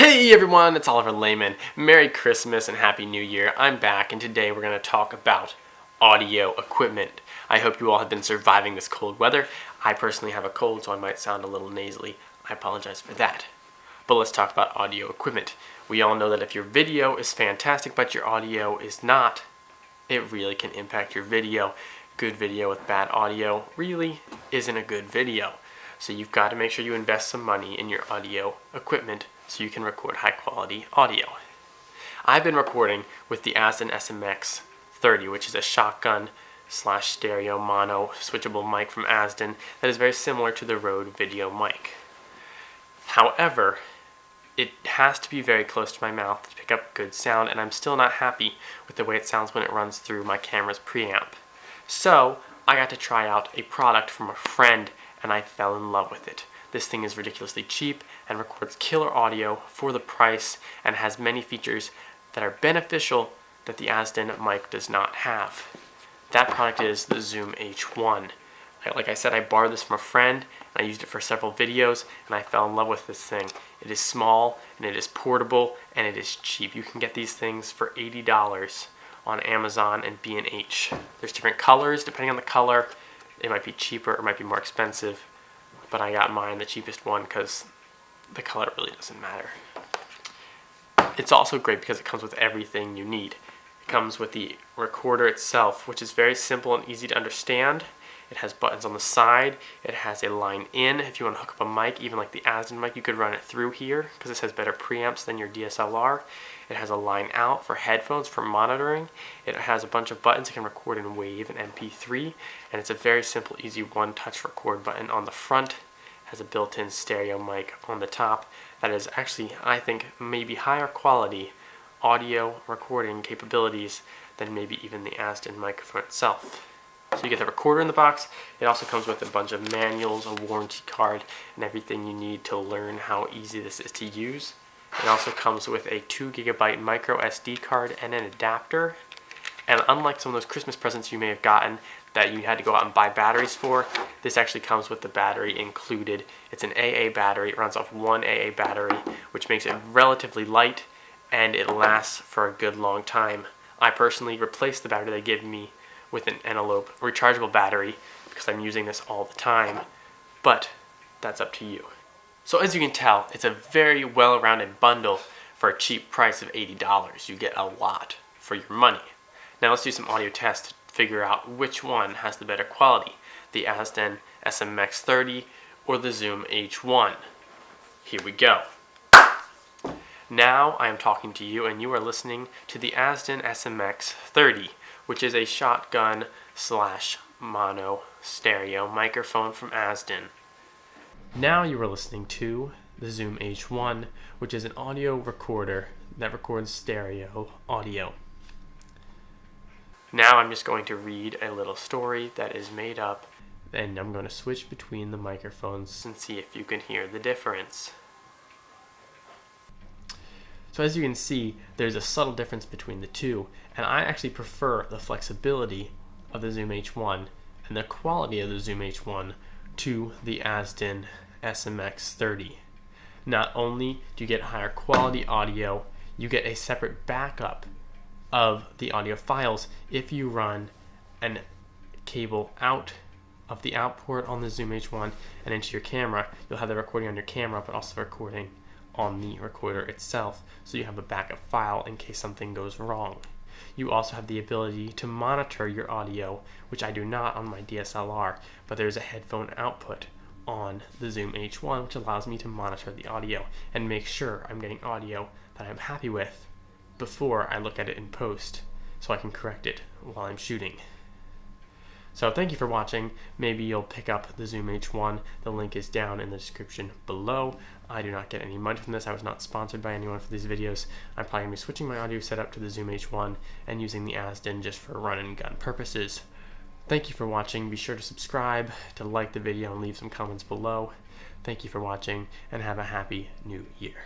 Hey everyone, it's Oliver Lehman. Merry Christmas and Happy New Year. I'm back and today we're going to talk about audio equipment. I hope you all have been surviving this cold weather. I personally have a cold, so I might sound a little nasally. I apologize for that. But let's talk about audio equipment. We all know that if your video is fantastic but your audio is not, it really can impact your video. Good video with bad audio really isn't a good video. So you've got to make sure you invest some money in your audio equipment so you can record high quality audio. I've been recording with the Azden SMX-30, which is a shotgun / stereo mono switchable mic from Azden that is very similar to the Rode video mic. However, it has to be very close to my mouth to pick up good sound, and I'm still not happy with the way it sounds when it runs through my camera's preamp. So I got to try out a product from a friend and I fell in love with it. This thing is ridiculously cheap and records killer audio for the price and has many features that are beneficial that the Azden mic does not have. That product is the Zoom H1. Like I said, I borrowed this from a friend and I used it for several videos and I fell in love with this thing. It is small and it is portable and it is cheap. You can get these things for $80 on Amazon and B&H. There's different colors. Depending on the color, it might be cheaper or it might be more expensive. But I got mine, the cheapest one, because the color really doesn't matter. It's also great because it comes with everything you need. It comes with the recorder itself, which is very simple and easy to understand. It has buttons on the side. It has a line in. If you want to hook up a mic, even like the Azden mic, you could run it through here because this has better preamps than your Dslr. It has a line out for headphones for monitoring. It has a bunch of buttons. It can record in Wav and Mp3, and it's a very simple, easy one-touch record button on the front. It has a built-in stereo mic on the top that is actually, I think, maybe higher quality audio recording capabilities than maybe even the Azden microphone itself. So you get the recorder in the box. It also comes with a bunch of manuals, a warranty card, and everything you need to learn how easy this is to use. It also comes with a 2 GB micro SD card and an adapter. And unlike some of those Christmas presents you may have gotten that you had to go out and buy batteries for, this actually comes with the battery included. It's an AA battery. It runs off one AA battery, which makes it relatively light, and it lasts for a good long time. I personally replaced the battery they gave me with an envelope rechargeable battery because I'm using this all the time, but that's up to you. So as you can tell, it's a very well-rounded bundle for a cheap price of $80. You get a lot for your money. Now let's do some audio tests to figure out which one has the better quality, the Azden SMX-30 or the Zoom H1. Here we go. Now I am talking to you and you are listening to the Azden SMX-30, which is a shotgun / mono stereo microphone from Azden. Now you are listening to the Zoom H1, which is an audio recorder that records stereo audio. Now I'm just going to read a little story that is made up, and I'm going to switch between the microphones and see if you can hear the difference. So as you can see, there's a subtle difference between the two, and I actually prefer the flexibility of the Zoom H1 and the quality of the Zoom H1 to the Azden SMX-30. Not only do you get higher quality audio, you get a separate backup of the audio files if you run a cable out of the out port on the Zoom H1 and into your camera. You'll have the recording on your camera, but also recording on the recorder itself, so you have a backup file in case something goes wrong. You also have the ability to monitor your audio, which I do not on my DSLR, but there's a headphone output on the Zoom H1 which allows me to monitor the audio and make sure I'm getting audio that I'm happy with before I look at it in post so I can correct it while I'm shooting. So thank you for watching. Maybe you'll pick up the Zoom H1. The link is down in the description below. I do not get any money from this. I was not sponsored by anyone for these videos. I'm probably going to be switching my audio setup to the Zoom H1 and using the Azden just for run and gun purposes. Thank you for watching. Be sure to subscribe, to like the video, and leave some comments below. Thank you for watching, and have a happy new year.